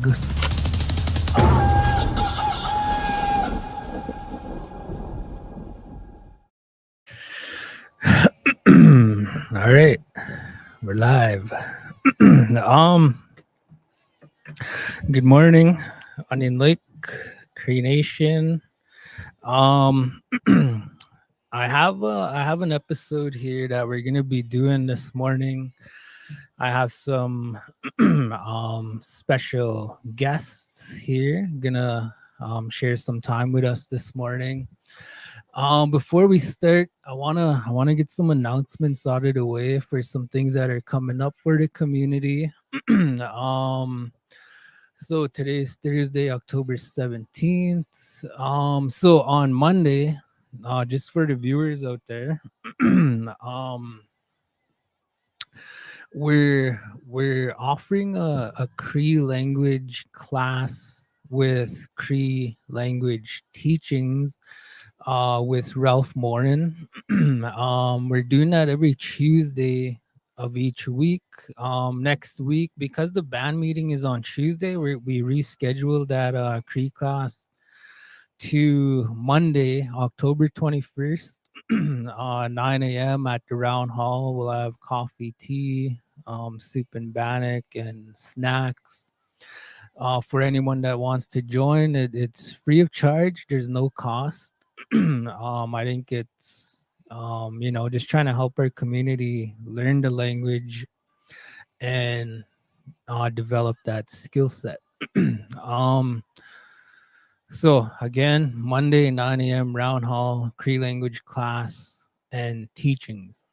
Gus. All right, we're live. Good morning, Onion Lake, Cree Nation. I have an episode here that we're gonna be doing this morning. I have some special guests here gonna share some time with us this morning. Before we start, I wanna get some announcements out of the way for some things that are coming up for the community. So today's Thursday, October 17th. So on Monday, just for the viewers out there, we're offering a Cree language class with Cree language teachings with Ralph Morin. We're doing that every Tuesday of each week. Next week, because the band meeting is on Tuesday, we rescheduled that Cree class to Monday, October 21st, 9 a.m. at the Round Hall. We'll have coffee, tea, soup and bannock, and snacks. For anyone that wants to join, it's free of charge. There's no cost. I think it's just trying to help our community learn the language and develop that skill set. So again, Monday 9 a.m. Round Hall Cree language class and teachings.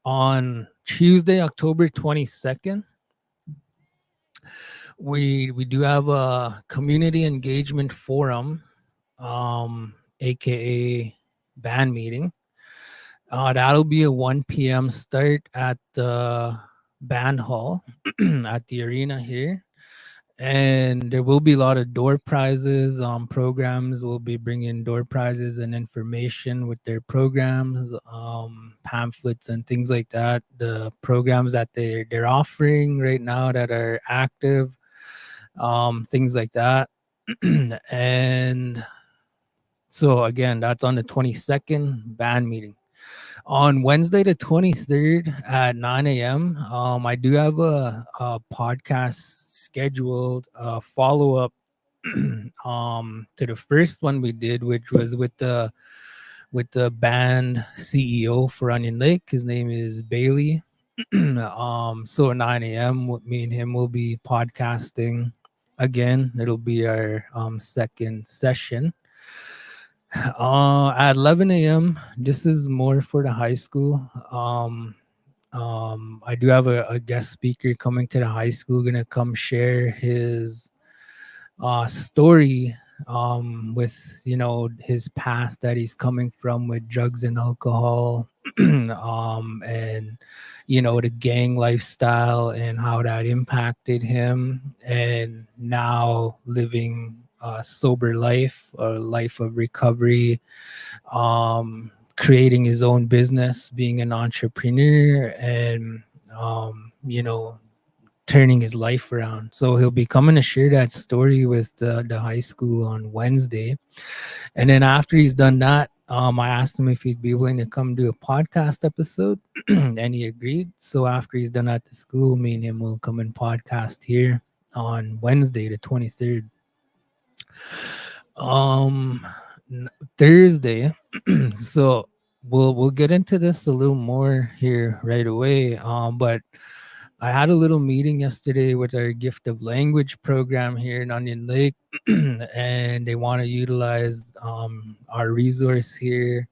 On Tuesday, October 22nd, we do have a community engagement forum, aka band meeting. That'll be a 1 p.m. start at the band hall at the arena here. And there will be a lot of door prizes. Programs will be bringing door prizes and information with their programs, pamphlets and things like that. The programs that they're offering right now that are active, things like that. And so again, that's on the 22nd band meeting. On Wednesday the 23rd at 9 a.m., I do have a podcast scheduled, follow-up to the first one we did, which was with the band CEO for Onion Lake. His name is Bailey. So at 9 a.m., me and him will be podcasting again. It'll be our second session. At 11 a.m., this is more for the high school. I do have a guest speaker coming to the high school, gonna come share his story with his path that he's coming from with drugs and alcohol, and the gang lifestyle and how that impacted him, and now living a sober life, a life of recovery, creating his own business, being an entrepreneur, and turning his life around. So he'll be coming to share that story with the high school on Wednesday. And then after he's done that, I asked him if he'd be willing to come do a podcast episode, and he agreed. So after he's done at the school, me and him will come and podcast here on Wednesday, the 23rd. Thursday, so we'll get into this a little more here right away. But I had a little meeting yesterday with our Gift of Language program here in Onion Lake, and they want to utilize our resource here.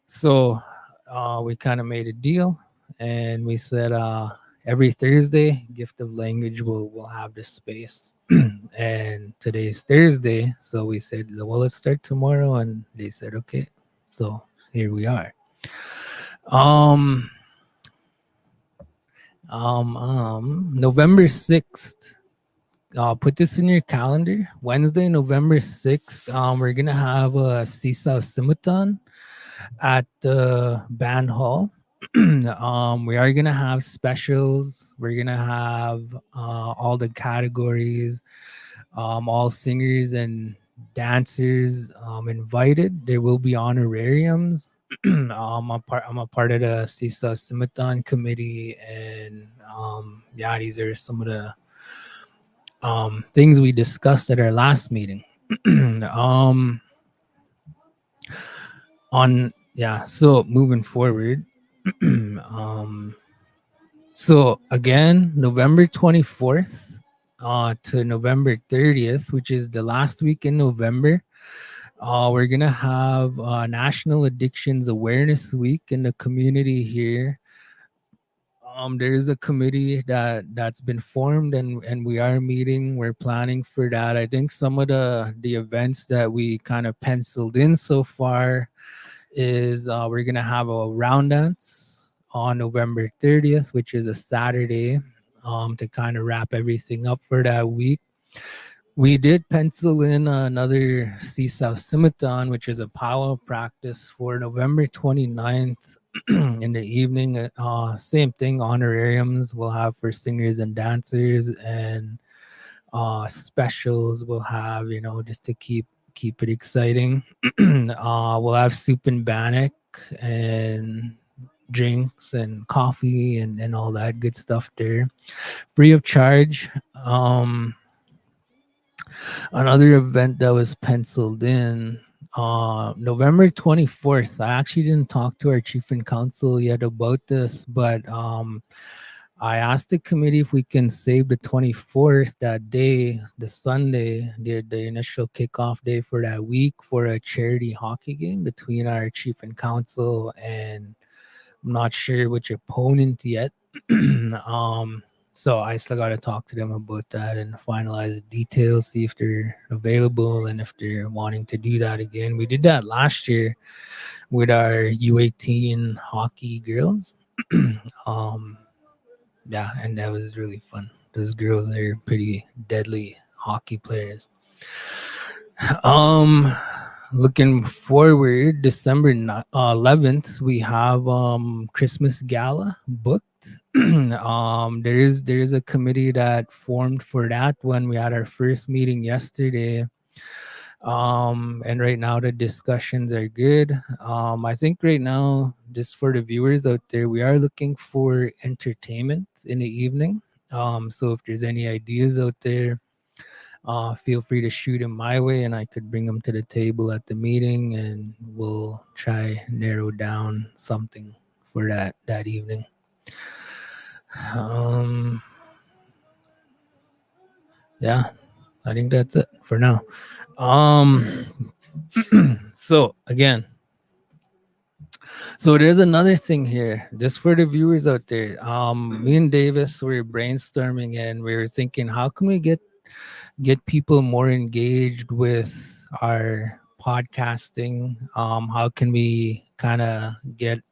So we kind of made a deal, and we said every Thursday, Gift of Language will have this space. And today's Thursday, so we said, well, let's start tomorrow, and they said, okay. So here we are. November 6th. Put this in your calendar. Wednesday, November 6th. We're gonna have a Seesaw Simultan at the band hall. We are gonna have specials. We're gonna have all the categories, all singers and dancers invited. There will be honorariums. I'm a part of the CISA Simithon committee, and yeah, these are some of the things we discussed at our last meeting. On yeah, so moving forward, so again, November 24th to November 30th, which is the last week in November, we're gonna have National Addictions Awareness Week in the community here. There is a committee that's been formed, and we are meeting. We're planning for that. I think some of the events that we kind of penciled in so far is we're gonna have a round dance on November 30th, which is a Saturday, to kind of wrap everything up for that week. We did pencil in another Sea South Simithon, which is a powwow practice for November 29th in the evening. Same thing, honorariums we'll have for singers and dancers, and specials we'll have, just to keep it exciting. We'll have soup and bannock and drinks and coffee and all that good stuff there, free of charge. Another event that was penciled in November 24th. I actually didn't talk to our chief and council yet about this, but I asked the committee if we can save the 24th, that day, the Sunday, the initial kickoff day for that week, for a charity hockey game between our chief and council, and I'm not sure which opponent yet. So I still got to talk to them about that and finalize the details, see if they're available and if they're wanting to do that again. We did that last year with our U18 hockey girls. Yeah, and that was really fun. Those girls are pretty deadly hockey players. Looking forward, December 11th, we have Christmas gala booked. There is a committee that formed for that when we had our first meeting yesterday. And right now the discussions are good. I think right now, just for the viewers out there, we are looking for entertainment in the evening. So if there's any ideas out there, feel free to shoot them my way, and I could bring them to the table at the meeting, and we'll try narrow down something for that evening. Yeah, I think that's it for now. So again, so there's another thing here, just for the viewers out there. Me and Davis were brainstorming, and we were thinking, how can we get people more engaged with our podcasting? How can we kind of get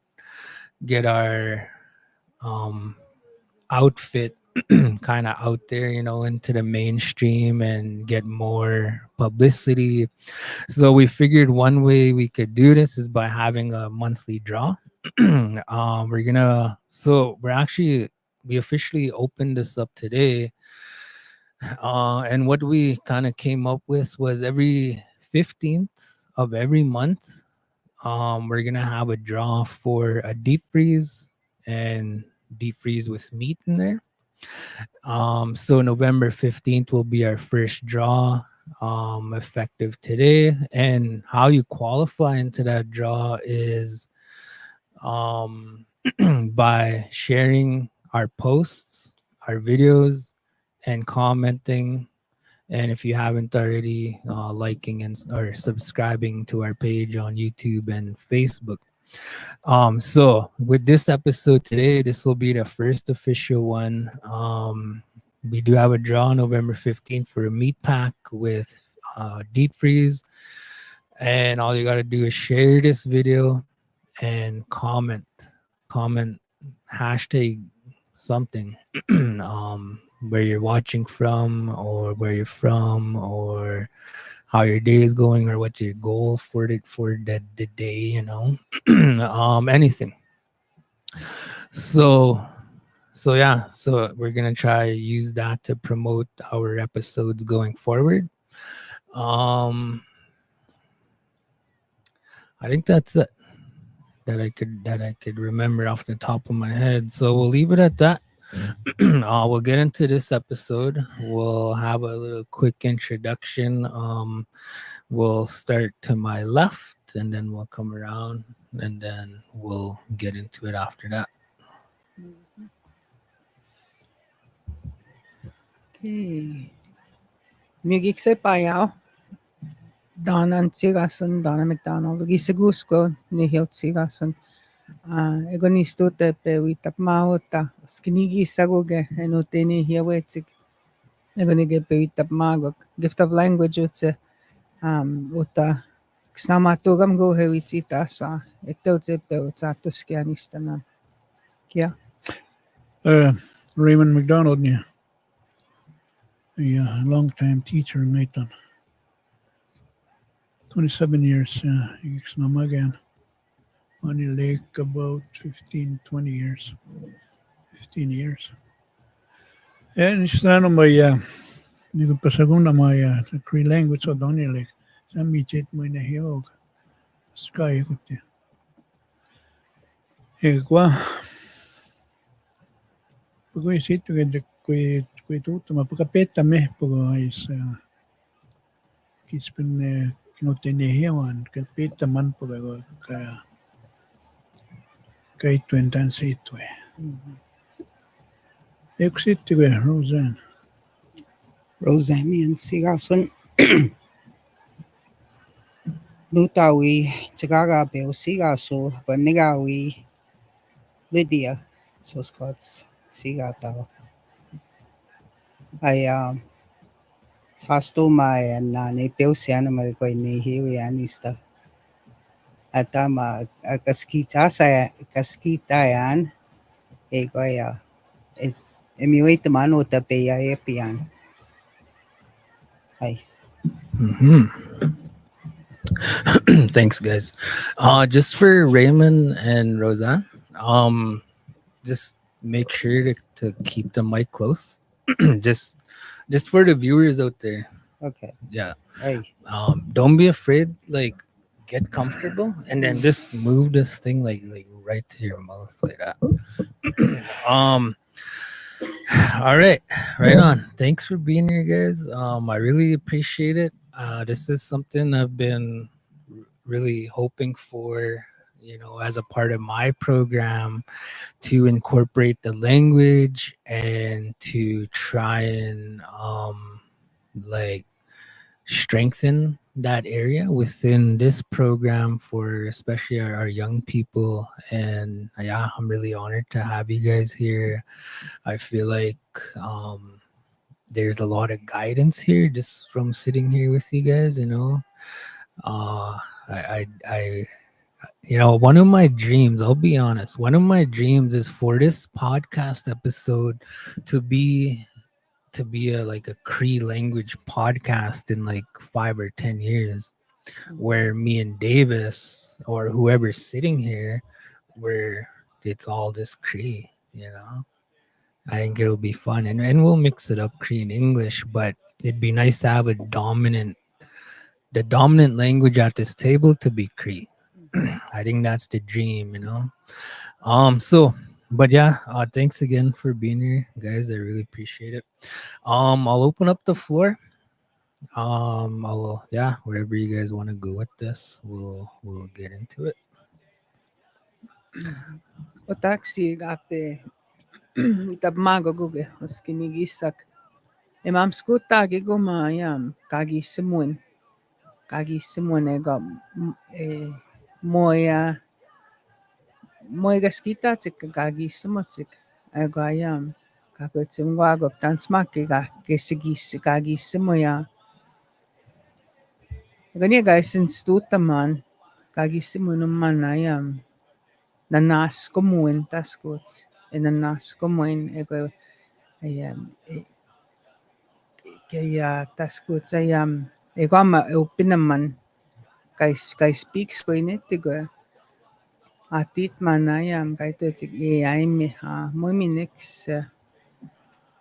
our outfit kind of out there, into the mainstream and get more publicity? So we figured one way we could do this is by having a monthly draw. We officially opened this up today. And what we kind of came up with was every 15th of every month, we're going to have a draw for a deep freeze, and deep freeze with meat in there. So November 15th will be our first draw, effective today. And how you qualify into that draw is by sharing our posts, our videos, and commenting. And if you haven't already, liking or subscribing to our page on YouTube and Facebook. So with this episode today, this will be the first official one. We do have a draw November 15th for a meat pack with deep freeze. And all you got to do is share this video and comment hashtag something, where you're watching from, or where you're from, or how your day is going, or what's your goal for the day, anything. So yeah, so we're gonna try use that to promote our episodes going forward. Um, I think that's it that I could remember off the top of my head. So we'll leave it at that. We'll get into this episode. We'll have a little quick introduction. We'll start to my left, and then we'll come around, and then we'll get into it after that. Okay. Migik sa payaw. Donna Sigason, Donna MacDonald. Gisagusko ni Hilt Sigason. Ego ni stute pe witap mahota. Skinigi saguge enote ni hiawetsik. Ego ni ge pe witap magok. Gift of language utse uta Snamatugam go hewitsita sa. Ito utse pe utsa tuskianistana. Kia. Raymond MacDonald, yeah. A long-time teacher in Layton. 27 years, again. On the lake about 15, 20 years. 15 years. And it's not on my, hindi ko pa saguna my Cree language o doon yung lake. Sa midget mo na hiyog. Sky ko tiya. Kwa. Pag ko isito kwe tuto, mapakapeta me. Pag ko is, kispin kinotinihiyawan. Kapeta man pag ako kay twentan sa ito eh. Exit ko Roseanne. Roseanne and Sigason. Nutawi, Tagaga Bill Sigaso, but Nigawi, Lydia, so Scots Sigataw. I fasto my and ni Pilsiana Maricoy ni Hirianista. Atama kaskitayan, Egoya, emulate the mano tapeya epian. Hi. Thanks, guys. Just for Raymond and Roseanne, just make sure to keep the mic close. just for the viewers out there. Okay. Yeah. Hey. Don't be afraid. Like, get comfortable, and then just move this thing like right to your mouth like that. All right, right on. Thanks for being here, guys. I really appreciate it. This is something I've been really hoping for, as a part of my program, to incorporate the language and to try and like strengthen that area within this program for especially our young people. And yeah, I'm really honored to have you guys here. I feel like there's a lot of guidance here just from sitting here with you guys. I one of my dreams, I'll be honest, one of my dreams is for this podcast episode to be like a Cree language podcast in like 5 or 10 years, where me and Davis or whoever's sitting here, where it's all just Cree. I think it'll be fun, and we'll mix it up, Cree and English, but it'd be nice to have the dominant language at this table to be Cree. I think that's the dream. But yeah, thanks again for being here, guys. I really appreciate it. I'll open up the floor. Wherever you guys want to go with this, we'll get into it. O taxi gape tab mago guge oskinigisak. Emam skuta gigo mayam kagi simun ega moya gaskita tik kagi sumutik ego ayam kakwetim wago tansmaki ga kesigis kagi simuya. Gani guys instituta man kagi simunum man ayam nanas komuin taskot nanas komuin ego ayam kaya taskot ayam ego ama upinaman kay speaks ko init tigo atit manayam kaito tik ai miha mominix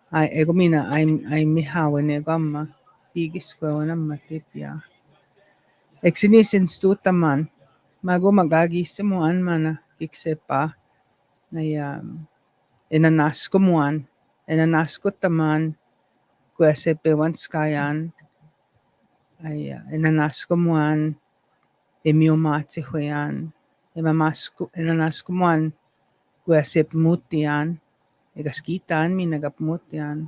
ai ego mina ai miha wene gamma bigis ko wana matipya exinis institutaman mago magagi semuan mana kiksepa na enanas komuan enanas ko taman kuesepe wanskayan ay enanas komuan emiomati huyan enanas komuan kuesep mutian egaskitan mi nagapmutian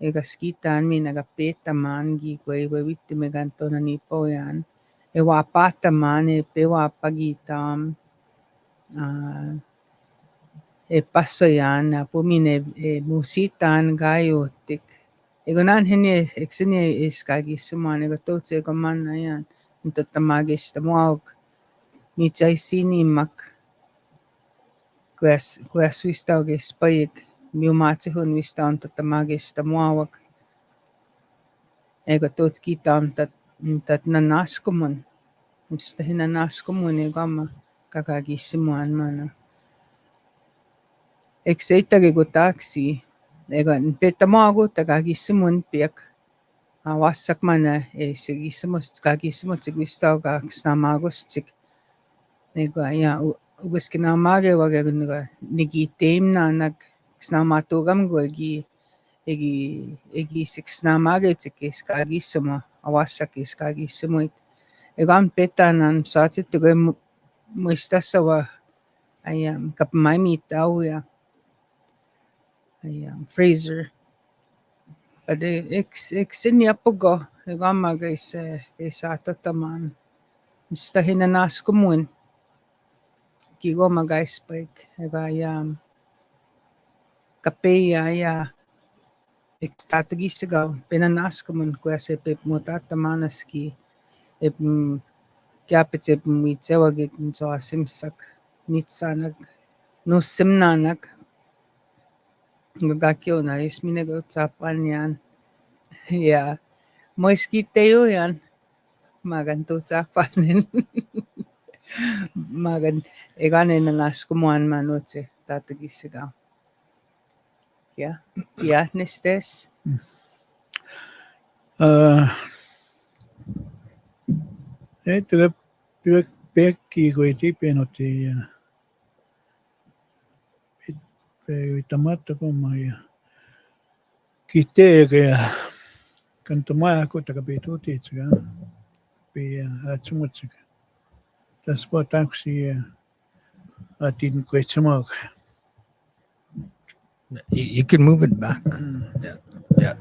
egaskitan mi nagapetaman gi kuewitti meganto na nipo yan ewapataman pewapagitam paso yan na pumine musitan gayotik egonan hini exini iskagi suman egototse goman na yan ntatamagis tamuag nichai sinimak kues wistau gespayik miumatihun wistau tatamagis tamuawak egotots kitam tat nanaskumun mistahin nanaskumun egama kakagisimuan mana exeitagi go taxi egan petamago tagagisimun piak wasak mana sigisimos kagisimot sigwistau kaksnamagos tsik nego ya ugos kinamage wagagunga nigitem na nag snamatugam go egi siksnamage tsikis kagisimo awasak is kagisimoit egan petanan satsit tuge muistasawa ayam kapmaimit ya Fraser. Pade eksinya pogo egama guys ato taman. Mistahin nanas kumun. Kigo guys pek egayam kapeya ya ekstatagi sigaw penanas kumun kuese pep mutatamanas ep kiapit ep mitsewa git so asimsak nitsanag nusimnanak gagakyo na isminago tsapan yan. Ya, moiskiteo yan. Maganto tsapanin. Magan egane nanas kumuan manutse tatagisigaw. Ya, nestes. Tuve pekki kuiti penoti vitamata como ya kite que kantumaya ko taga betuti tsga pe atsumutsga taspo taxi atin kwetsamog You can move it back. Yeah.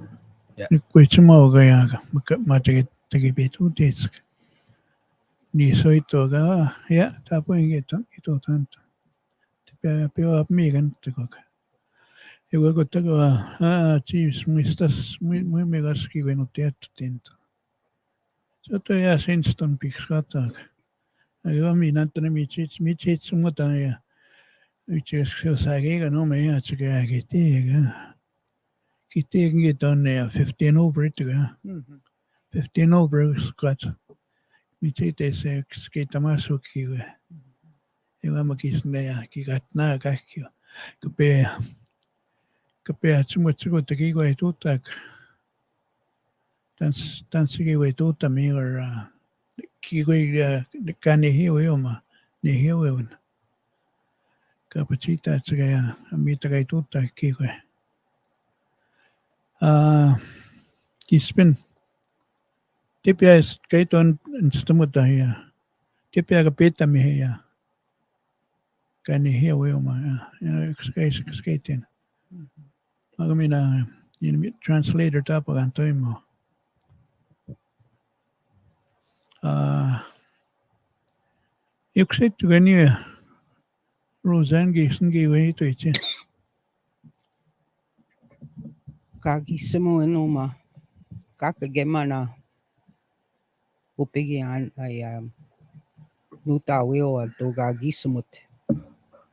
kwetsamog ya matagi tagi betuti tsga ni soito ga ya tapo ingeta ito tanto pero amigan tsga y luego tengo chis muy megaski bueno teatro tento so to ya sinston pixkata yo mi nantane mi chits mota ya uches so sagega no me ya chica kiti ngiton ya 15 over it ga 15 over squat mi chite se skita masuki ga iwa makis ne ya kigatna kakyo kape atsumutsuko takigo etutak tansigi wetuta mi or kigoi kanihiwema nihiwen kapachita tsaya amita kai tuta kigoi kispin tipia kaiton instamuta ya tipia kapita mi ya kanihiwema ya skaitin magamina translator tapagantoy mo yuksit gani Roseanne Gayson gave to it. Kagisimo enuma. Kakagemana. Upigian ay nutawio at gagisimot.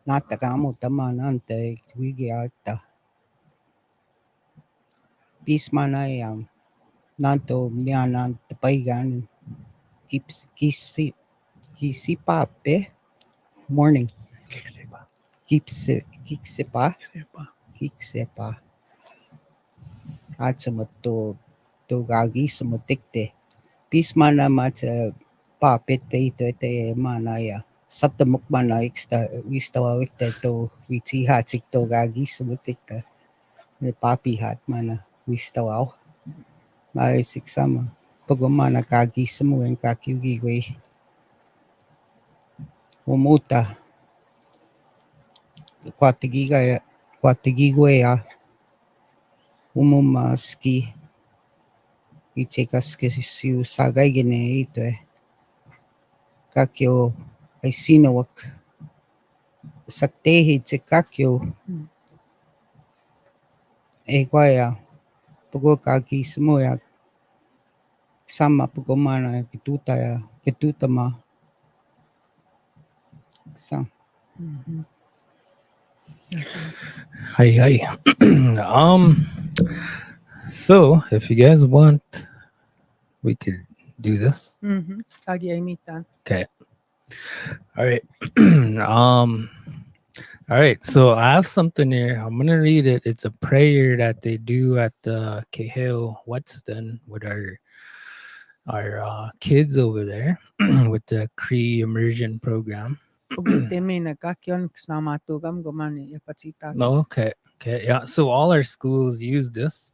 Natakamo tamanante wigi ata. Pisman ay nanto niyanan tapaygan kisipape morning Kiksepa. Sepa. Kiksepa. At to gagi sumutikte. Pisma na matsa papit ito manaya. Satamuk mana iksta wistawawik to witi hatsik to gagi sumutikta. Papi hat mana wistawaw. Maisik sama. Pagumana gagi sumuin kakiwigwe. Umuta. Kwatigigwe ya. Umumaski. Ichekas siu sagay gine ito Kakyo ay sinawak. Saktehid si kakyo. Kwaya. Pago kaki semoya. Sama pagumana kituta ma. Sang. Hi. So if you guys want, we could do this. Kagi ay mitan. Okay. All right. All right. So I have something here. I'm gonna read it. It's a prayer that they do at the Keheo Whetstone with our kids over there with the Cree immersion program. Pagite may nagkakyon kasnamatugam gumani yapatita. Okay. Yeah. So all our schools use this.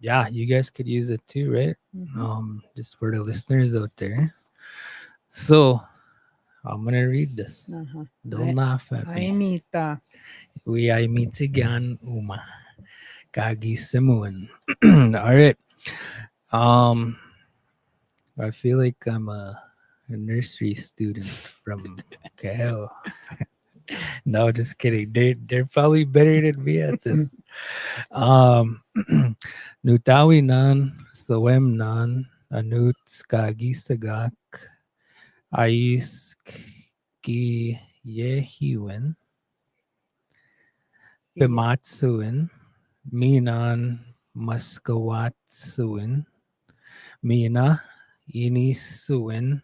Yeah, you guys could use it too, right? Just for the listeners out there. So I'm gonna read this. Don't laugh at Ay me. mita. We I meet again, Uma. Kagi Simuan. All right. I feel like I'm a nursery student from Kehel. No, just kidding. They're probably better than me at this. Nutawi nan, sawem nan, anut skagi sagak, ais ki yehiwen, pimatsuin, minan maskawatsuin, mina inisuin,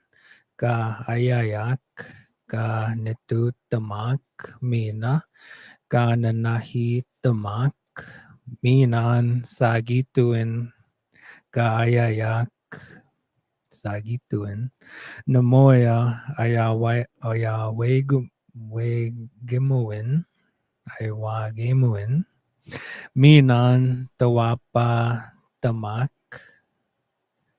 ka ayayak, ka netutamak, mina, ka nanahitamak, minan sagituin, ka ayayak, sagituin, namoya ayawegimuin, minan tawapa tamak,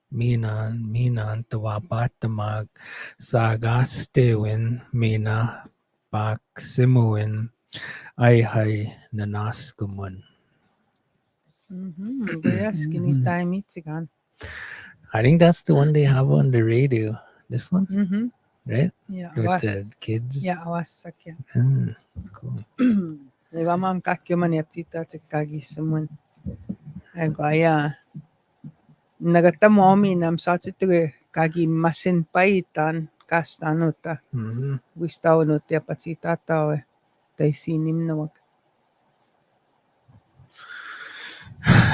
minan tawapa tamak, sagastewin, mina paksimuin, ay nanaskumun. Yes, kini time itzigan. I think that's the one they have on the radio. This one, right? Yeah, With the kids. yeah, awas sakya. Cool. Diba mam kakyo man yaptita kagi sumun. Ay gaya. Nagatamo mi nam sa kagi masin paitan kastanota. Wistaw no te patsita tawe. Tay sinim na wag.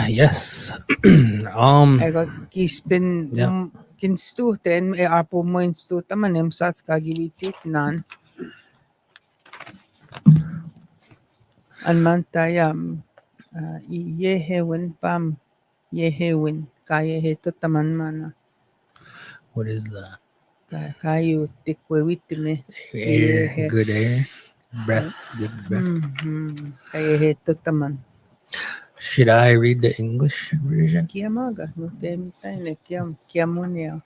Yes. Ay kispin Yeah. kinstuten apo mo instuta manem sats kagi witsit nan. Anmantayam yehewin pam yehewin kaya heto taman mana. What is that? Kayo tikwe witime. Air, good air. Breath, good breath. Kaya heto taman. Should I read the English version? Kiamaga no temi tayo kiamunia.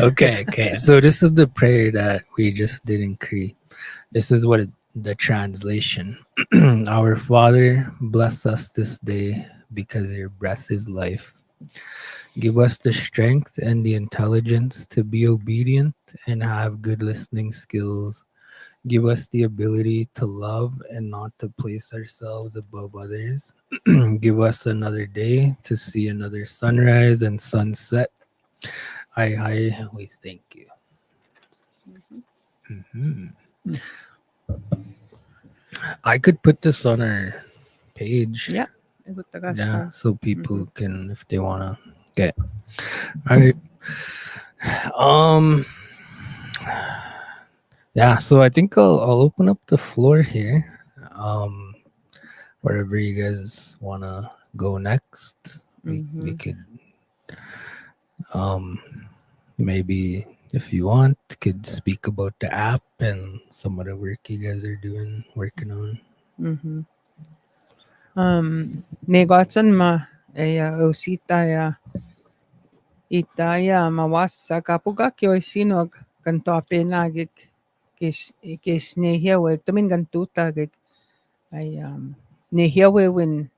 Okay. So this is the prayer that we just did in Cree. This is what the translation. Our Father, bless us this day because your breath is life. Give us the strength and the intelligence to be obedient and have good listening skills. Give us the ability to love and not to place ourselves above others. Give us another day to see another sunrise and sunset. We thank you. I could put this on our page. Yeah. So people can, if they want to get. All right. Um. Yeah. So I think I'll open up the floor here. Um. Wherever you guys wanna go next, we Mhm. could um maybe if you want could speak about the app and some of the work you guys are doing working on. Mhm. Negotsan ma usita ya itaya mawasa kapuga kyo sinog kanto apenagik kis nehiawe tumin gantuta gik ay nehiawe when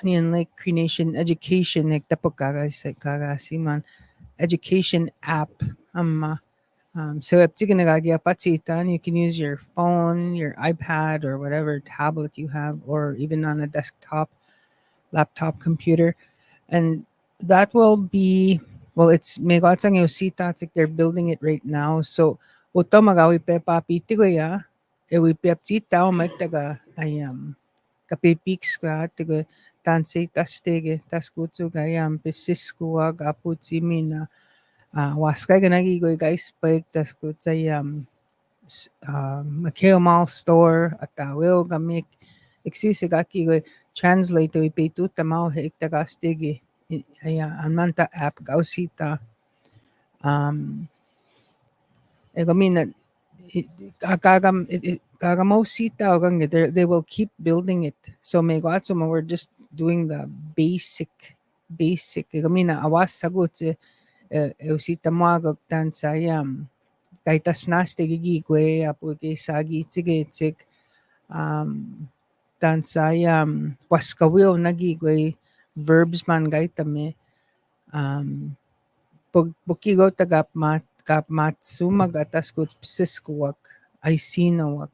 onion like creation education like tapukaga sa kagasiman education app so if you're gonna patsitan, you can use your phone, your iPad, or whatever tablet you have, or even on a desktop, laptop computer, and that will be well. It's megatsang yosita. It's like they're building it right now. So uto magawi pe papiti ko ya. E we pe aptita o magtaga ayam kapipix ka tigo tanse tastege taskutsu gayam pesiskuwa gaputsi mina waskay ganagi go guys pag taskutsa Makeo Mall store at will gamik iksisigaki go translate to ipetu tamao hektagastig anmanta app gausita um egomina kagamosita ogang they will keep building it so may go we're just doing the basic egomina awas sagut usita moagog tan sayam kaitas naste gigigwe apo kay sagi tsig tan sayam waskawil nagigwe verbs man gaitame bukigo tagap matsumag atas kuts pisiskuwak ay sinawak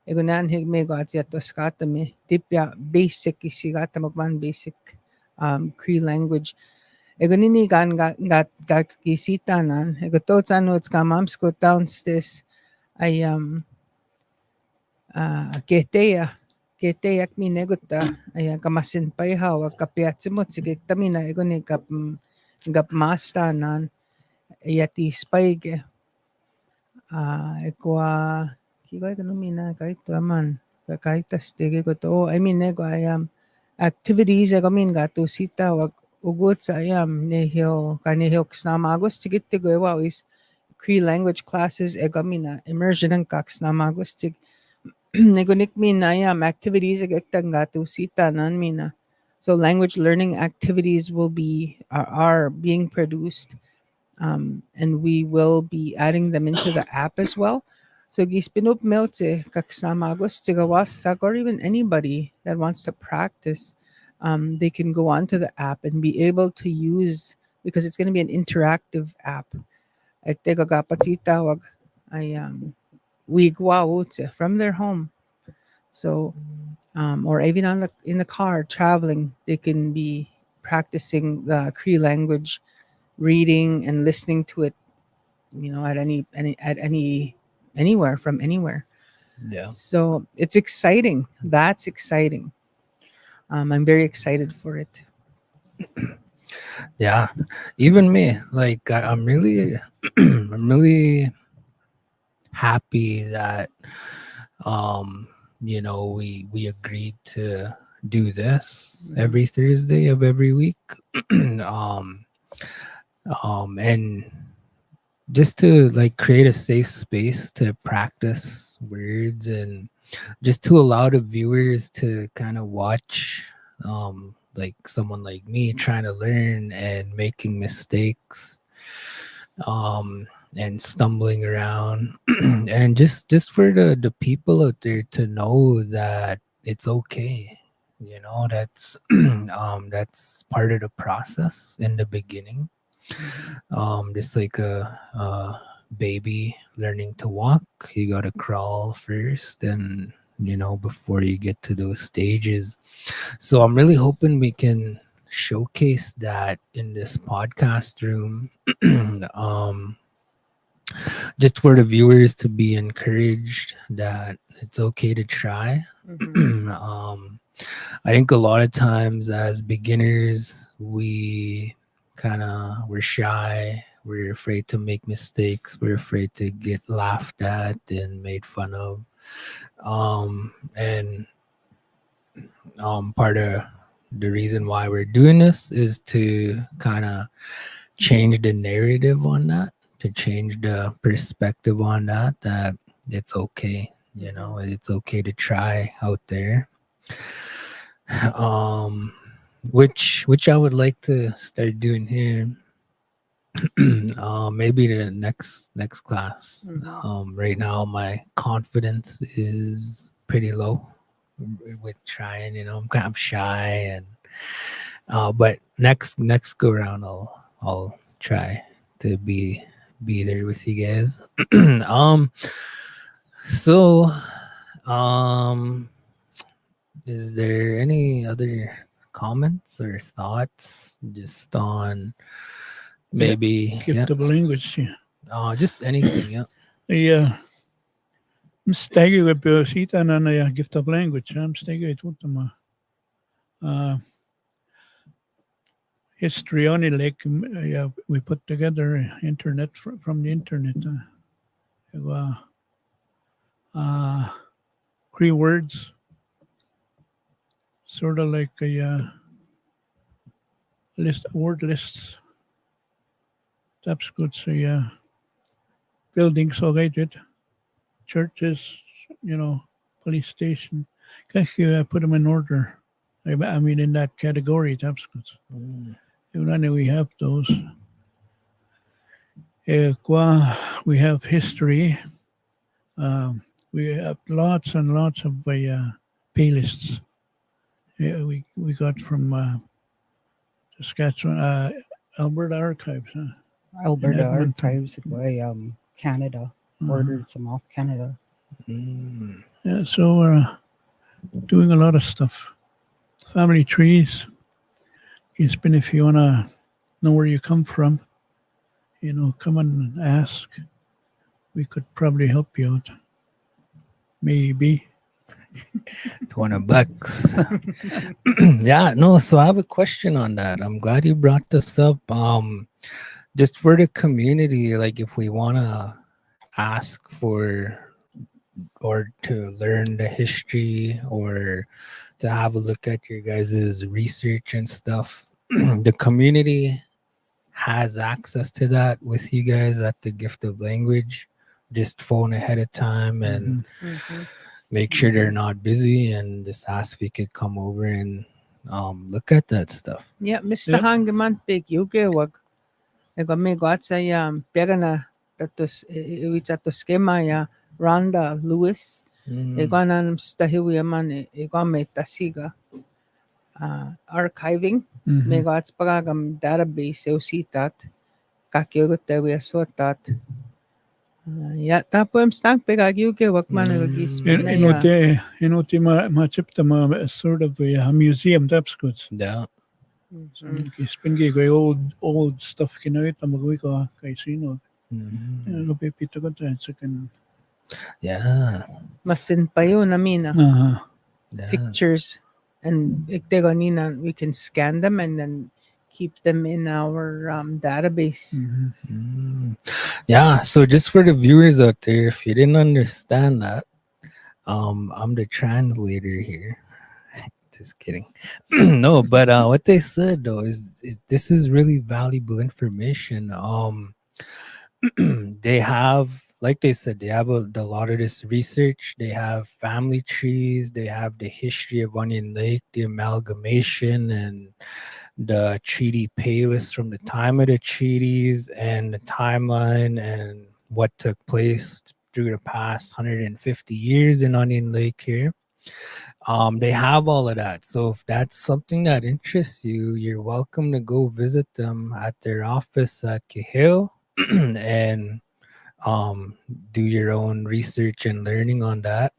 egunan higmego at yatoskatame tipya basic isigata magman basic Cree language egunini gan kisitanan egotot sanots kamamsko downstes ay keteyak minegota ay kamasin payhaw kapiatsimot sige tamina egoni gap mastanan yati spike ekwa kiba mina kahit aman kahit tege ko to I mean nego ayam activities min gato sita wag ugot sa ayam nehyo kanehyo ksnama agos tigit tigo is Cree language classes egamina immersion ang kaks na magostig negonik mina yam activities agtang gato sita nan mina so language learning activities will be are being produced and we will be adding them into the app as well. So gispinup meote kaksamagos tigawasa or even anybody that wants to practice, they can go onto the app and be able to use because it's going to be an interactive app. At tegagapatitawag ay wigwaute from their home. So or even on the in the car traveling, they can be practicing the Cree language, reading and listening to it at any anywhere from anywhere. Yeah. So it's exciting. That's exciting. I'm very excited for it. Yeah. Even me, like I'm really I'm really happy that um we agreed to do this Mhm. every Thursday of every week. um and just to like create a safe space to practice words and just to allow the viewers to kind of watch like someone like me trying to learn and making mistakes and stumbling around and just for the people out there to know that it's okay, that's part of the process in the beginning, Mhm. just like a baby learning to walk. You got to crawl first, and before you get to those stages. So I'm really hoping we can showcase that in this podcast room. um just for the viewers to be encouraged that it's okay to try. Mhm. I think a lot of times as beginners, we kind of we're shy, we're afraid to make mistakes, we're afraid to get laughed at and made fun of. And part of the reason why we're doing this is to kind of change the narrative on that, to change the perspective on that, that it's okay, you know, it's okay to try out there. um which I would like to start doing here. Maybe the next class. Right now my confidence is pretty low with trying, you know, I'm kind of shy, and but next go around I'll try to be there with you guys. um so um is there any other comments or thoughts just on maybe Gift of language. just anything, yeah. Yeah. Stegi with Sita and a gift of language. I'm stegi with them. History only like yeah, we put together internet from the internet. Three words, sort of like a list, word lists. That's good. So yeah, buildings located, churches, you know, police station. Can you put them in order? I mean, in that category, that's good. Even we have those. We have history. We have lots and lots of playlists. Yeah, we got from Saskatchewan, Alberta Archives. Alberta Edmonton. Archives by Canada, ordered some off Canada. Yeah, so we're doing a lot of stuff. Family trees. It's been if you wanna know where you come from, you know, come and ask. We could probably help you out. Maybe. $20. Yeah, no, so I have a question on that. I'm glad you brought this up. Just for the community, like if we want to ask for or to learn the history or to have a look at your guys' research and stuff, the community has access to that with you guys at the Gift of Language. Just phone ahead of time and make sure they're not busy, and just ask if we could come over and look at that stuff. Yeah, Mr. Yep. Hangeman pig yuke wag. Ego me got say pegana tatos to schema ya Rhonda Lewis. Ego nan stahiwi man ego me tasiga. Archiving me got spagam database usitat kakyo tewi asotat. Ya tapo stank pegag yuke wag man lagis. Ma sort of a museum. That's good. Yeah. So it's been old stuff. Kinawit na magwi ko kay sino. Pipito ko tayo. Yeah. Masin pa yun amina. Yeah. Pictures and we can scan them and then keep them in our database. Yeah, so just for the viewers out there, if you didn't understand that, I'm the translator here. Just kidding. No, but what they said though is this is really valuable information. They have, like they said, they have a lot of this research. They have family trees. They have the history of Onion Lake, the amalgamation, and the treaty pay list from the time of the treaties and the timeline and what took place through the past 150 years in Onion Lake here. They have all of that. So if that's something that interests you, you're welcome to go visit them at their office at Kiheo and do your own research and learning on that.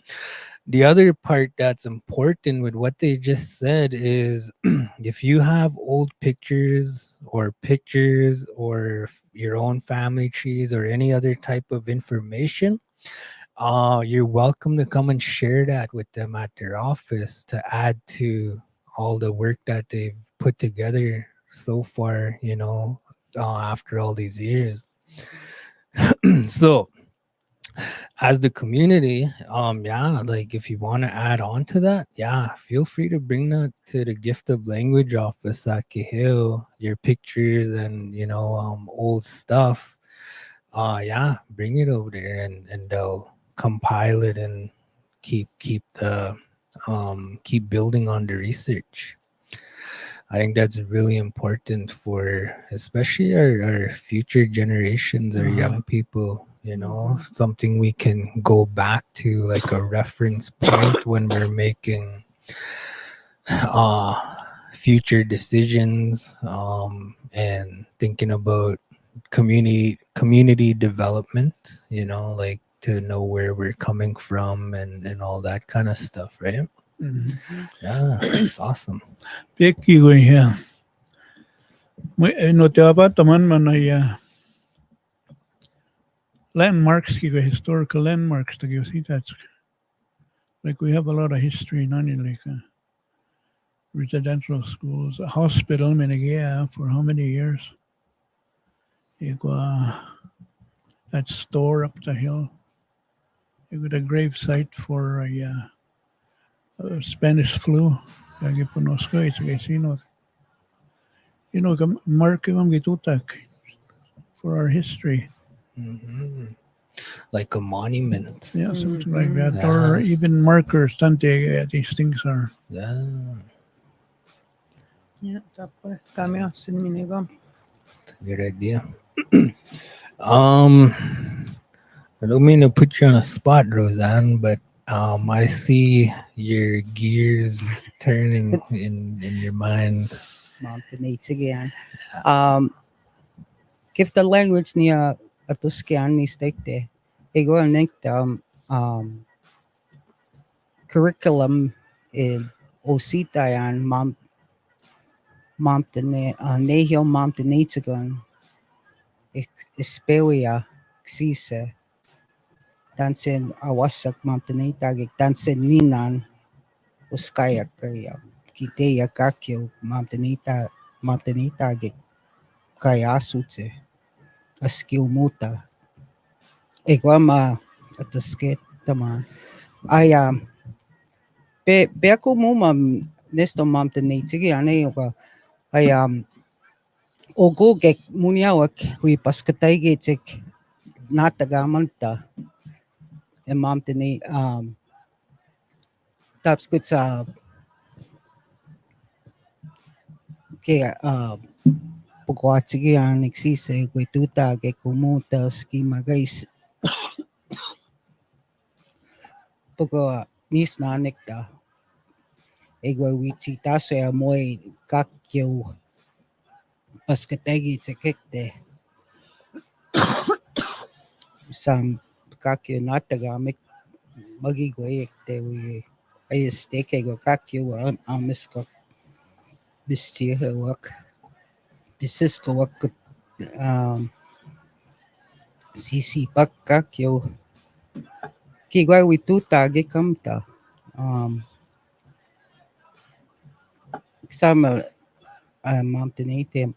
The other part that's important with what they just said is if you have old pictures or your own family trees or any other type of information, you're welcome to come and share that with them at their office to add to all the work that they've put together so far, after all these years. So as the community, yeah, like if you want to add on to that, yeah, feel free to bring that to the gift of language office at Cahill, your pictures and old stuff. Yeah, bring it over there, and they'll compile it and keep building on the research. I think that's really important for especially our future generations, our young people, something we can go back to, like a reference point when we're making uh, future decisions, and thinking about community development, like to know where we're coming from and all that kind of stuff, right? Yeah, it's awesome. Peki ko ya. No te apa teman mana ya landmarks ki ko historical landmarks to give see that's like we have a lot of history not in like residential schools, a hospital yeah for how many years? That store up the hill. You got a grave site for Spanish flu. Kaya punosko it's sino. Mark gitutak for our history. Mhm. Like a monument. Yeah, something like that. Or Yes. even markers. These things are. Yeah. Yeah, tapos kami asin minigam. It's a good idea. I don't mean to put you on a spot, Roseanne, but I see your gears turning in your mind. Mountain again. Give the language niya atuskian ni stekte. Ego nek curriculum in osita yan nehil mountainatigan espelia xise dansen awasak mountainatagik dansen ninan uskaya kaya kiteya kakyo mountainatagik kaya asutse askiu muta iguama atusket tama aya be ako mo mam nesto mountainatigi ane yoka aya ogo gek muniawak hui paskatay getik natagamanta and mountain taps good sa kaya pagwatsigi an exise kwe tuta ke kumuta ski magais pagwa nis nanikta egwa wichi taso ya moy kakyo paskategi tekekte sam kakyo natagamik magigwayekte we ayesteke go kakyo amisko bistihe wak bisisko wak sisi pakkakyo kigwa wituta gekamta sama mountainate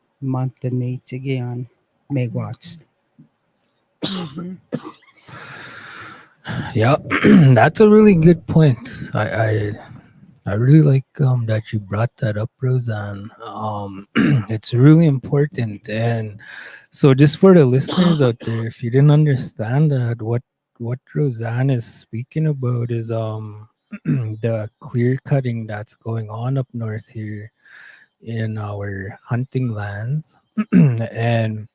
again megawatts. Yeah, that's a really good point. I really like that you brought that up, Roseanne. It's really important, and so just for the listeners out there, if you didn't understand that, what Roseanne is speaking about is the clear cutting that's going on up north here in our hunting lands, and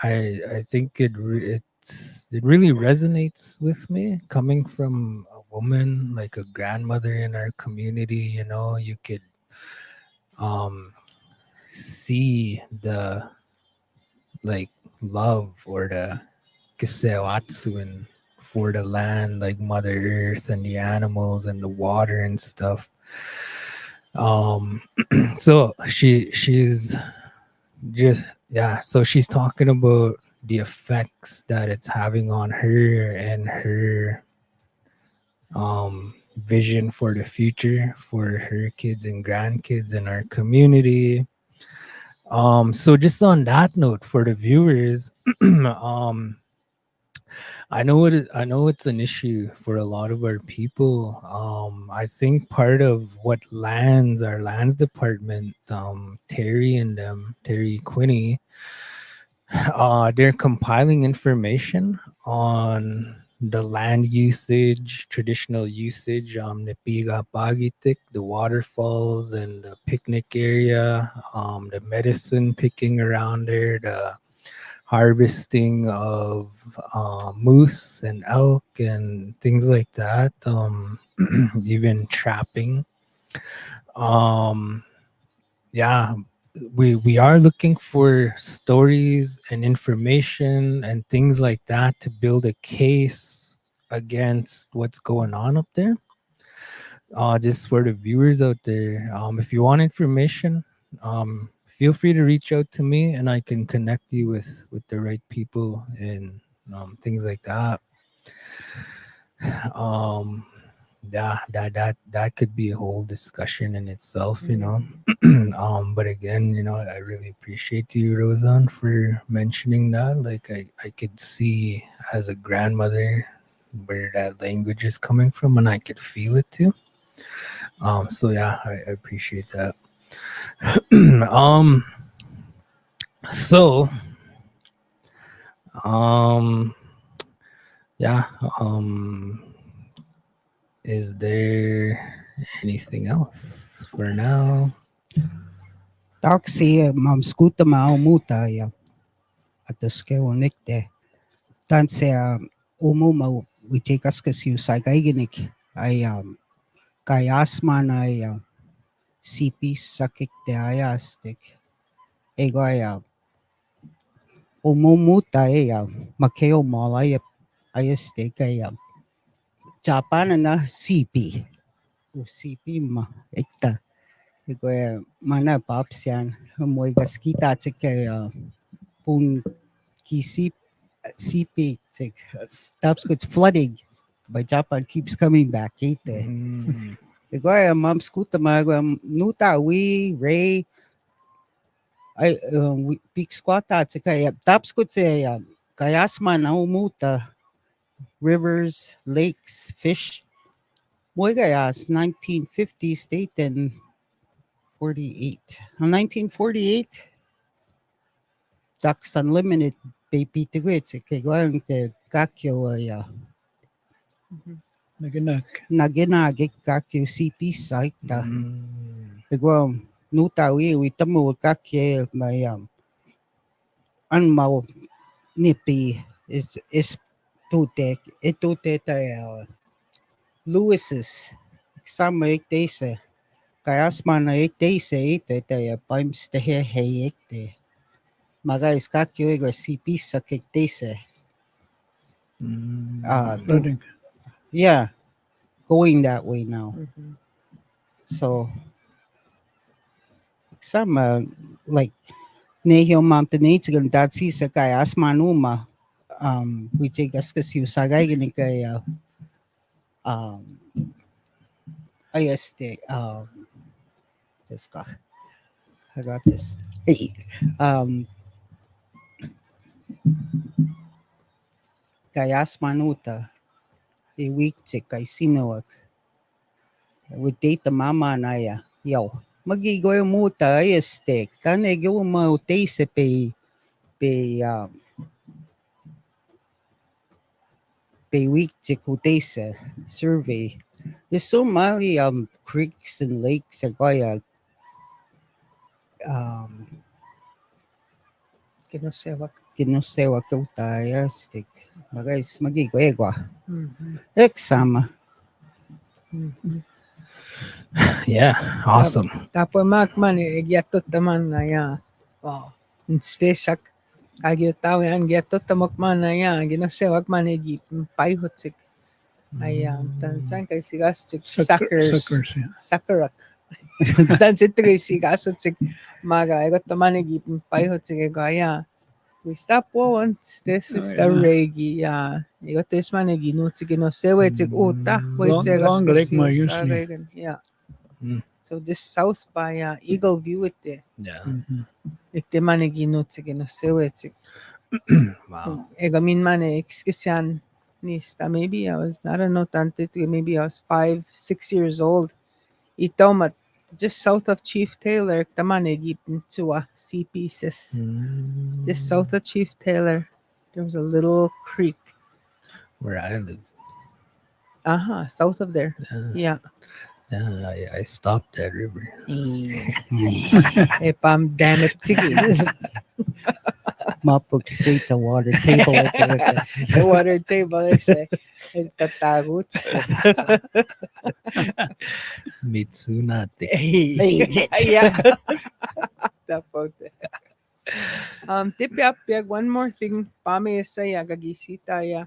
I think it really resonates with me coming from a woman, like a grandmother in our community. You could see the like love or the kisewatsu for the land, like Mother Earth and the animals and the water and stuff. So she's just, yeah, so she's talking about the effects that it's having on her and her vision for the future for her kids and grandkids in our community. So just on that note, for the viewers, I know it's an issue for a lot of our people. I think part of what our lands department, Terry and Terry Quinney, they're compiling information on the land usage, traditional usage, Nepiga Bagitik, the waterfalls and the picnic area, the medicine picking around there, the harvesting of moose and elk and things like that, even trapping. Um, yeah, we are looking for stories and information and things like that to build a case against what's going on up there. Just for the viewers out there, if you want information, feel free to reach out to me and I can connect you with the right people and things like that. um yeah, that could be a whole discussion in itself, you know. But again, you know, I really appreciate you, Roseanne, for mentioning that. Like I could see as a grandmother where that language is coming from and I could feel it too. So yeah, I appreciate that. um so um yeah, is there anything else for now? Taxi mam skuta mau muta ya ataske onikte. Tanse umu mau witikas kasi usagaiginik ay kayasman ay CP sakik de ayastik. Ego ay umu muta ay makeo malay ayastik ay Japan na CP. CP ma ekta. Ego ay mana papsyan. Moy gaskita tsike pun ki CP tsik. Taps it's flooding. By Japan keeps coming back. Ite. Ego ay mam skuta ma nuta we Ray ay big squata tsika taps ko say kayasman na umuta rivers, lakes, fish. Moy gayas 1950 state and 48. 1948 Ducks Unlimited baby tigwits kay going to kakyo ay Naginak. naginagik kakyo CP site Ego nuta we tamo kakye may anmaw nipi is tutek itute tayo Lewis's sama ikte kayasman na ikte ite tayo paims te he ikte magais kakyo ego CP sa kikte Flooding. yeah going that way now so some like Nehio Mountainate gan datsi sa kayasman uma we take us kasi usagay gini kay ayeste this guy I got this hey kayas manuta a week tik kay sinuak with data mama na yo magigoy muta ayeste kanegyo mo taste pe pe week tik taste survey there's so many creeks and lakes agaya kinusewa kautaya stick magais magigoy exama Yeah, awesome. Tapo makman egyatot taman na ya. Wow. Stesak kagyo yan gyatot tamakman na ya. Ginasewak man egi paihot sik. Ayan, tansan kay sigas sik suckers. Yeah. Sakarak. Tansit kay sigas sik maga egot taman egi paihot sik ego ayan. We stop once. This is the regi. Yeah. Egot this man egi no sik no sewe sik uta. Long Lake ma usually. Yeah. So just south by Eagle View ite. Yeah. Ikte mane ginut sige no sewet. Wow. Ega min mane ekskisyan nista. Maybe I was, I don't know, tante, maybe I was 5, 6 years old. Itomat, just south of Chief Taylor, tamane gipin tuwa, sea pieces. Just south of Chief Taylor, there was a little creek. Where I live. South of there. Yeah. Yeah, I stopped that river. Pam, damn it, sige. Mapug straight to water table at the The water table is tatagot. Mitsunate. Yeah. Tapos. Tipyapyag, one more thing. Pami saya gagisita ya.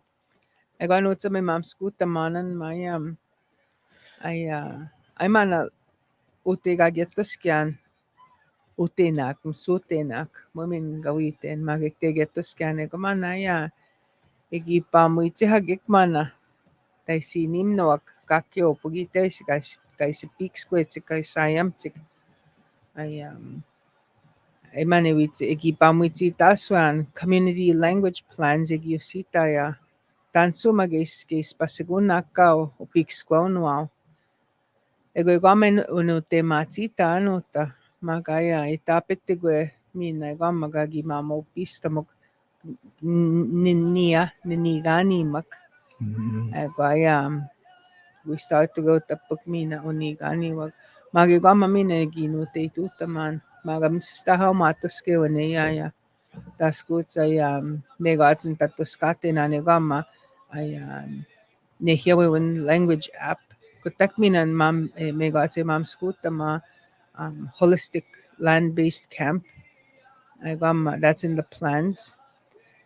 Ego ano sa may ma'am skuta manan mayam. Ay mana ute gagetos kyan. Utenak, sutenak, mamin gawitin, magigtigetos kyan. Ego mana ya. Igi pamuiti hagik mana. Tay sinim noak kakyo pugitay si kay si piks kwet si kay sayam tik. Ay manewit igi pamuiti taswan community language plans igi usita ya. Tanso magis kis pasigun nakaw o piks kwaw nuaw. Ego amen uno tematita ano ta magaya itapit tigwe mina ego magagi mamo pista mog ninigani mak. Ego we start to go tapok mina unigani wag magigama mina ginute itutaman magamistahaw matos ke waneyaya tas gut say negatsin tatuskate na negama ay nehiyawe one language app kutak minan mam megatse mam skutama holistic land-based camp ay that's in the plans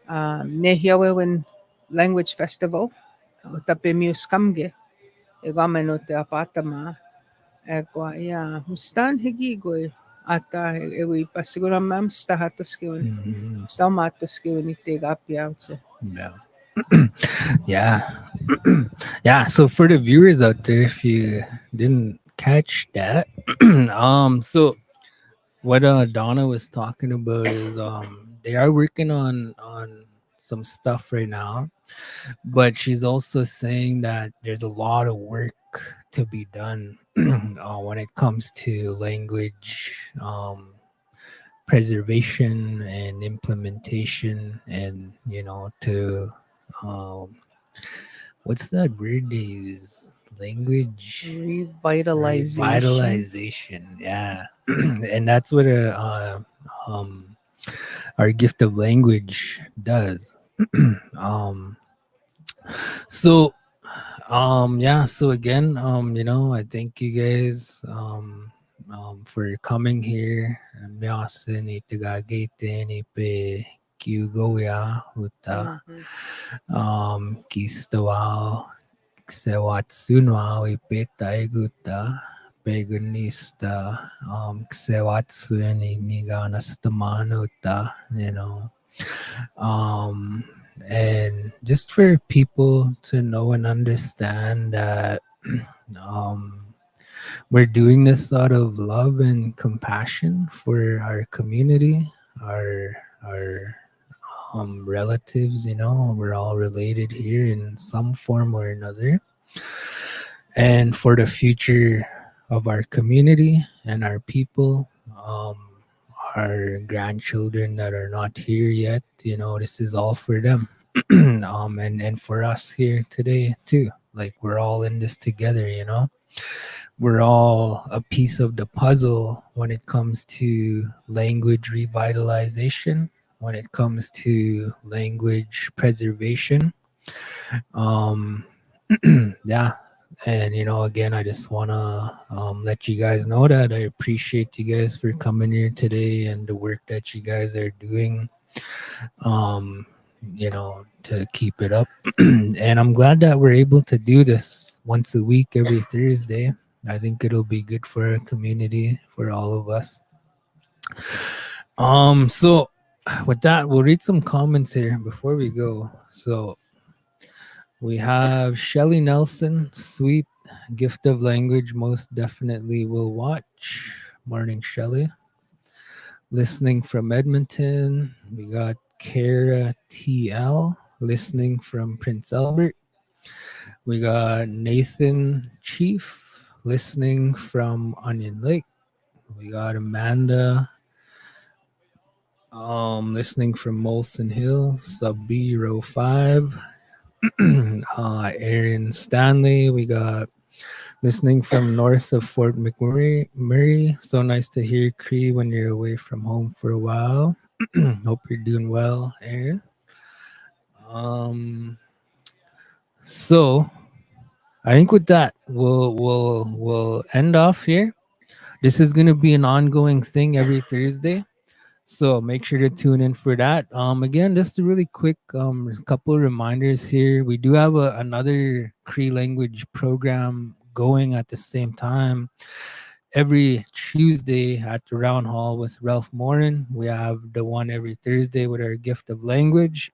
nehiyawe one language festival utape mius kamge Egame no te apatama. Ego mustan higigoy. Ata ewi pasiguro mam stahatos kiwin. Stamatos kiwin ite gapiawse. Yeah. Yeah. Yeah. So for the viewers out there, if you didn't catch that, so what Donna was talking about is they are working on some stuff right now, but she's also saying that there's a lot of work to be done when it comes to language preservation and implementation, and to what's that word they use, language revitalization. Yeah. And that's what our gift of language does. So so again, I thank you guys for coming here. Miyasin itagagite ni pe kiugoya uta kistawao ksewatsunwa ipeta iguta pegunista ksewatsu ni niganastamanuta, and just for people to know and understand that we're doing this out of love and compassion for our community, our relatives. We're all related here in some form or another, and for the future of our community and our people, our grandchildren that are not here yet. This is all for them. And for us here today too. Like, we're all in this together. We're all a piece of the puzzle when it comes to language revitalization, when it comes to language preservation. Yeah. And again, I just want to let you guys know that I appreciate you guys for coming here today and the work that you guys are doing, to keep it up. And I'm glad that we're able to do this once a week, every Thursday. I think it'll be good for our community, for all of us. So with that, we'll read some comments here before we go. So we have Shelly Nelson, sweet Gift of Language, most definitely will watch. Morning, Shelley. Listening from Edmonton, we got Kara TL. Listening from Prince Albert. We got Nathan Chief. Listening from Onion Lake. We got Amanda. Listening from Molson Hill, sub B row 5. Aaron Stanley. We got listening from north of Fort McMurray. So nice to hear Cree when you're away from home for a while. Hope you're doing well, Aaron. So I think with that we'll end off here. This is gonna be an ongoing thing every Thursday. So make sure to tune in for that. Again, just a really quick couple of reminders here. We do have another Cree language program going at the same time every Tuesday at the Round Hall with Ralph Morin. We have the one every Thursday with our Gift of Language.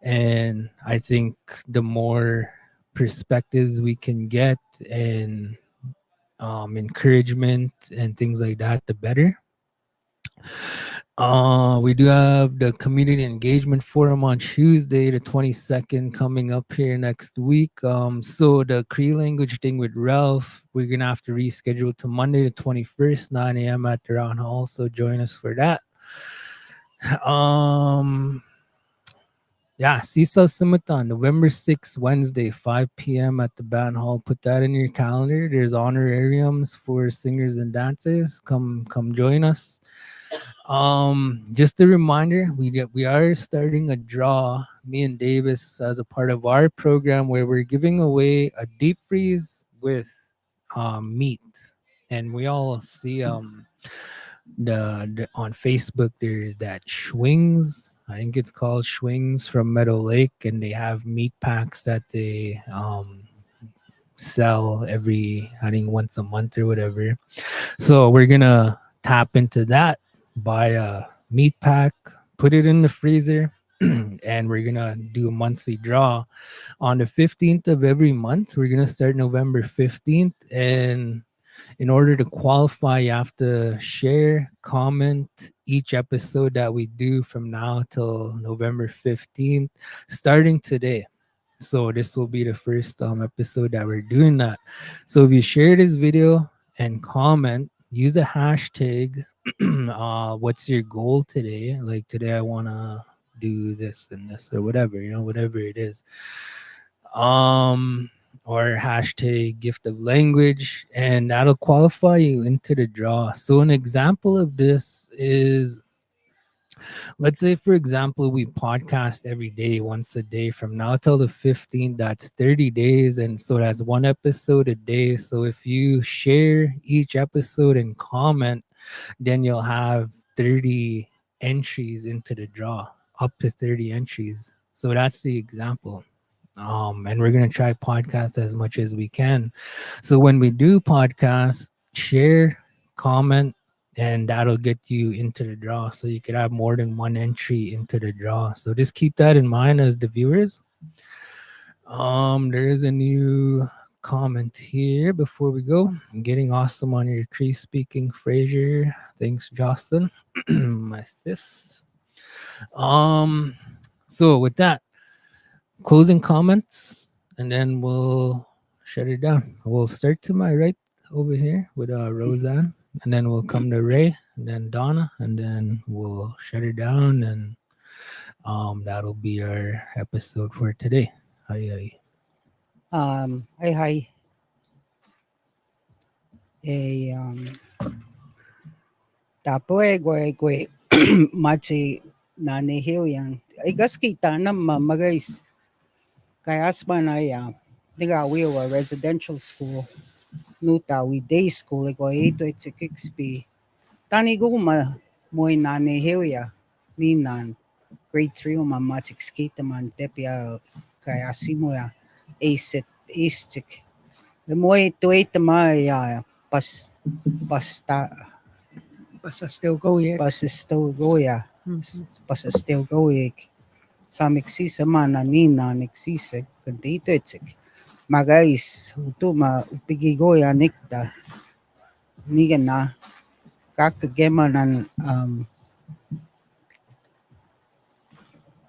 And I think the more perspectives we can get and encouragement and things like that, the better. We do have the community engagement forum on Tuesday, the 22nd, coming up here next week. So the Cree language thing with Ralph, we're gonna have to reschedule to Monday, the 21st, 9 a.m. at the Round Hall. So join us for that. Yeah, Seesaw Simultan, November 6th, Wednesday, 5 p.m. at the Band Hall. Put that in your calendar. There's honorariums for singers and dancers. Come join us. Just a reminder, we are starting a draw, me and Davis, as a part of our program where we're giving away a deep freeze with meat. And we all see the on Facebook there's that Schwings. I think it's called Schwings from Meadow Lake, and they have meat packs that they sell every, I think, once a month or whatever. So we're gonna tap into that, buy a meat pack, put it in the freezer, and we're gonna do a monthly draw on the 15th of every month. We're gonna start November 15th, and in order to qualify, you have to share, comment each episode that we do from now till November 15th, starting today. So this will be the first episode that we're doing that. So if you share this video and comment, use a hashtag. What's your goal today? Like today, I want to do this and this or whatever, whatever it is. Or hashtag gift of language, and that'll qualify you into the draw. So an example of this is, let's say, for example, we podcast every day, once a day from now till the 15th. That's 30 days. And so that's one episode a day. So if you share each episode and comment, then you'll have 30 entries into the draw, up to 30 entries. So that's the example. And we're going to try podcast as much as we can. So when we do podcast, share, comment, and that'll get you into the draw. So you could have more than one entry into the draw. So just keep that in mind as the viewers. There is a new comment here before we go. I'm getting awesome on your Cree speaking, Fraser. Thanks, Jocelyn. My sis. So with that, closing comments, and then we'll shut it down. We'll start to my right over here with Roseanne, and then we'll come to Ray, and then Donna, and then we'll shut it down, and that'll be our episode for today. Hi. Hi. Tapoy gwe machi nani hiu yang. Igas kita na magais kaya asman ay diga we were residential school. Nuta we day school iko ito XXP. Tani go ma moy nani hiu ya ni nan grade 3 ma matik skita man tepia kaya simo ya asit istik. Moy tuwait ma ya pasta still go yeah. still go ya. Pasa still go ik. Sa miksisa man na nina niksisa kandito itsik. magais utuma upigigo yanikta nigana kakagemanan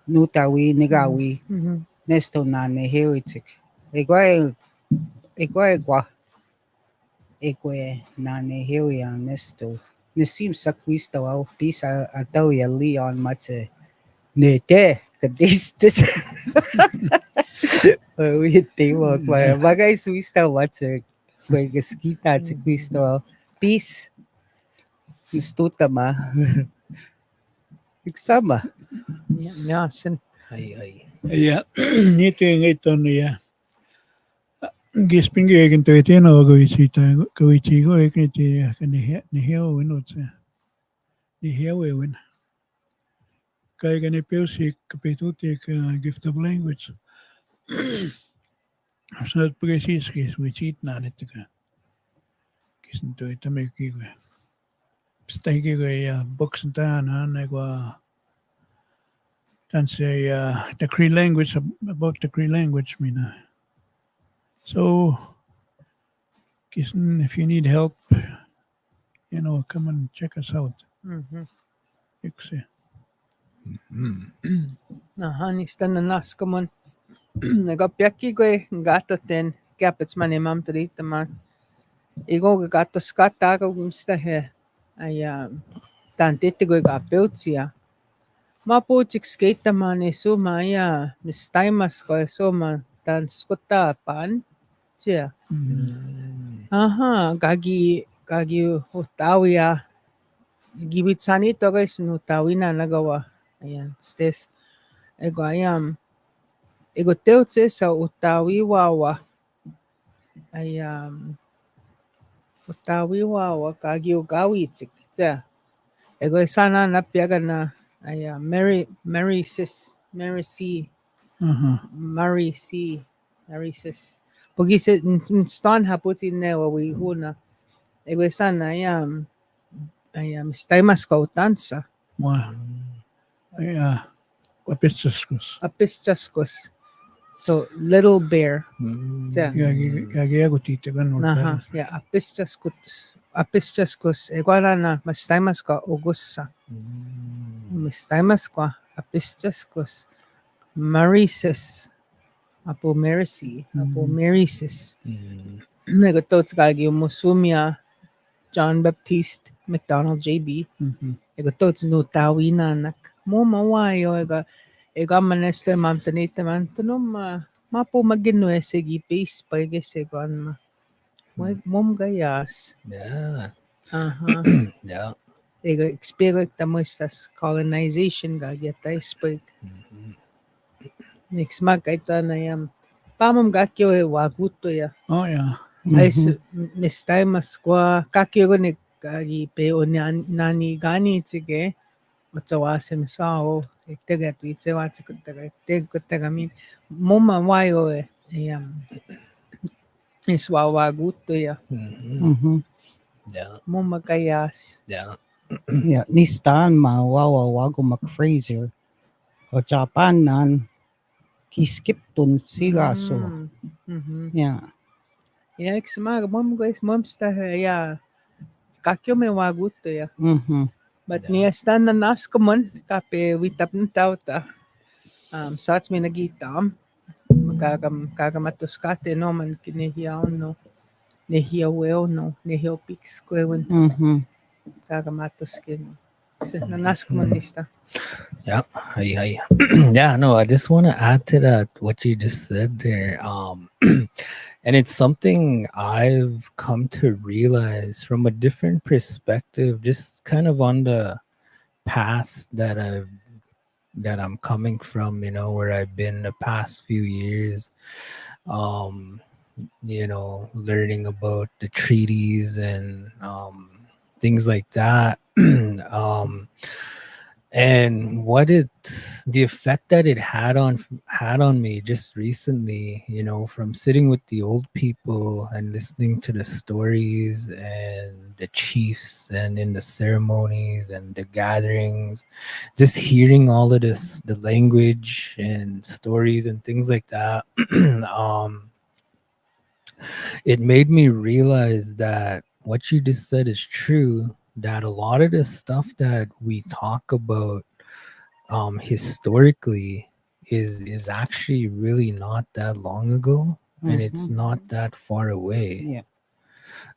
nutawi nigawi nesto na neheritik egwa Eque na neheria nesto nesim sakwista au pisa atau ya Leon mate ne te kadistis we tewa kwa bagay swista wate kwe gaskita te Cristo peace istuta ma iksama Yasin. Ay. Ja, niitä ei tonne ja gispingi eikin töitä no kavitsi go eikin te ne heo winot se ne heo win kai ne peusi kapetuti gift of language så precis kis visit na ne tika kisin töitä me kigo stegi go ja boxen ta na go dan say the Cree language about the Cree language mina so kisin if you need help come and check us out. Yksi. Niistä naskamon. Nega piakki koi gatoten käpets mani mam riittämään. Igo gatto skattaa kun sitä he. Tän titti koi gapeutsia. Mä puhutsik skeittämään niin suma ja mis taimas koi suma tän skottaa pan. Tia. Kagi utawia. Gibitsani togois nutawina nagawa. Ayan, stes. Ego teutse sa utawi wawa. Utawi wawa kagi ugawitsik. Tia. Ego sana napiaga na Mary sis. Pagi se stan haputi newa wi huna. Ego sana staimas ko utansa. Wow. Ja, Apistaskus. So little bear. ja tiite kannulta. Ja apistaskus. Iguana mastaimas ko ugussa. Mastaimas ko apistaskus. Marisis. Apo Marisis. Nego tots kagi musumia John Baptiste MacDonald JB. Ego tots no tawina nak. Muma wayo ega maneste mamtanita mantanum ma po magino segi base pagese gon mum gayas. Yeah. Yeah. Ego experience tamustas colonization gageta ispag. Next mag ito na pamam gakyo waguto ya. Oh ja. Ais mistaimas kwa kakyo ko kagi peo nani gani tsige. Otsawasem sao tega tuitse watse kutaga mi moma wayo iswawa guto ya Yeah. moma kayas Yeah. ya nistan ma wawa wago McFraser o Japan nan kiskiptun sigaso ya eksmaga mom sta ya kakyo me waguto ya but niya stan na naskomon kape witap ng tauta sats mi nagitam kagamatos kate no man kinihiyaw no nehiyaweo no nehiyaw pics kwewen kagamatos kin na naskomon lista. Yeah. Hi. Yeah, no, I just want to add to that what you just said there. And it's something I've come to realize from a different perspective, just kind of on the path that I'm coming from, where I've been the past few years. Learning about the treaties and things like that. And the effect that it had on me just recently, from sitting with the old people and listening to the stories and the chiefs and in the ceremonies and the gatherings, just hearing all of the language and stories and things like that. it made me realize that what you just said is true. That a lot of the stuff that we talk about historically is actually really not that long ago, and it's not that far away. Yeah.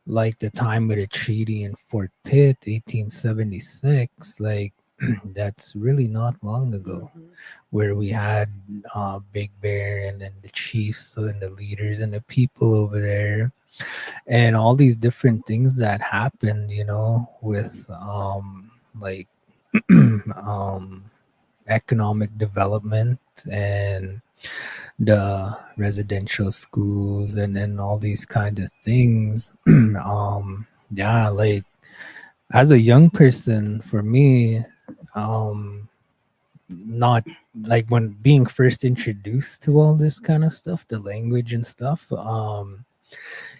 Like the time of the treaty in Fort Pitt, 1876, like that's really not long ago, where we had Big Bear and then the chiefs and the leaders and the people over there, and all these different things that happened, with like um, economic development and the residential schools and then all these kinds of things. Yeah, like as a young person, for me, not like when being first introduced to all this kind of stuff, the language and stuff,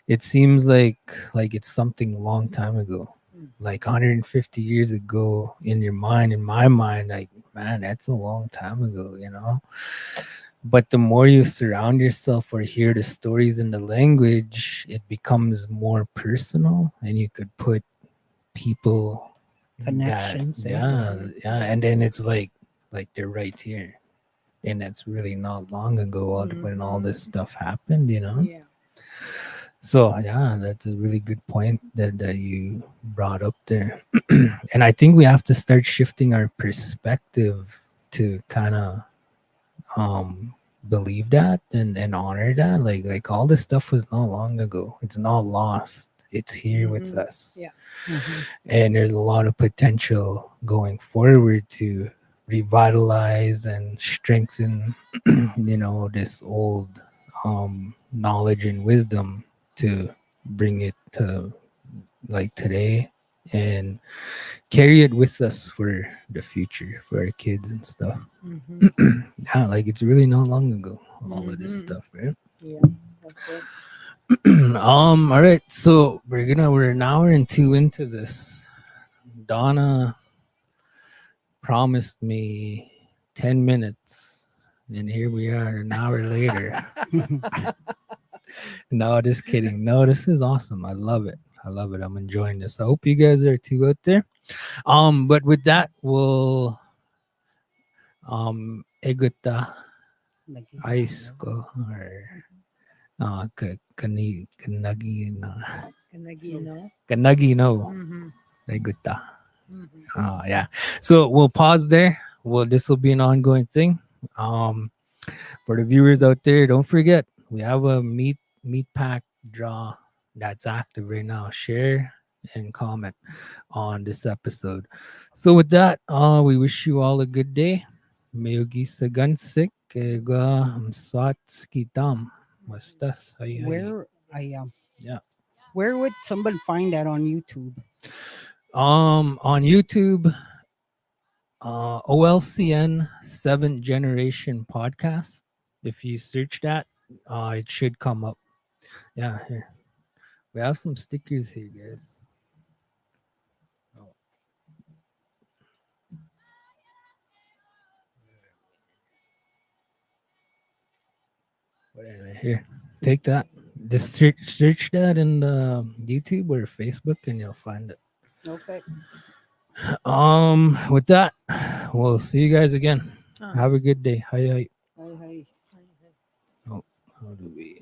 it seems like it's something long time ago, like 150 years ago in your mind, in my mind, like, man, that's a long time ago, but the more you surround yourself or hear the stories in the language, it becomes more personal, and you could put people Connections, yeah, and then it's like they're right here, and that's really not long ago when all this stuff happened. Yeah. So yeah, that's a really good point that you brought up there. And I think we have to start shifting our perspective to kind of believe that and honor that. Like all this stuff was not long ago. It's not lost. It's here with us. Yeah. And there's a lot of potential going forward to revitalize and strengthen this old knowledge and wisdom, to bring it to like today and carry it with us for the future, for our kids and stuff. Yeah, like it's really not long ago, all of this stuff, right? Yeah. Okay. All right, so we're an hour and two into this. Donna promised me 10 minutes, and here we are an hour later. No, just kidding. No, this is awesome. I love it. I'm enjoying this. I hope you guys are too out there. But with that, we'll eguta ice ko or kanagi Kanagino. no eguta. Yeah. So we'll pause there. This will be an ongoing thing. For the viewers out there, don't forget we have a meat pack draw that's active right now. Share and comment on this episode. So with that, we wish you all a good day. Mayugi sa gansik ega sat kitam. Wastas. Where Yeah. where would somebody find that on YouTube? On YouTube, OLCN 7th Generation Podcast. If you search that, it should come up. Yeah, here. We have some stickers here, guys. Oh. But anyway, here. Take that. Just search that in YouTube or Facebook and you'll find it. Okay. With that, we'll see you guys again. Have a good day. Hi. Hey. Oh, how do we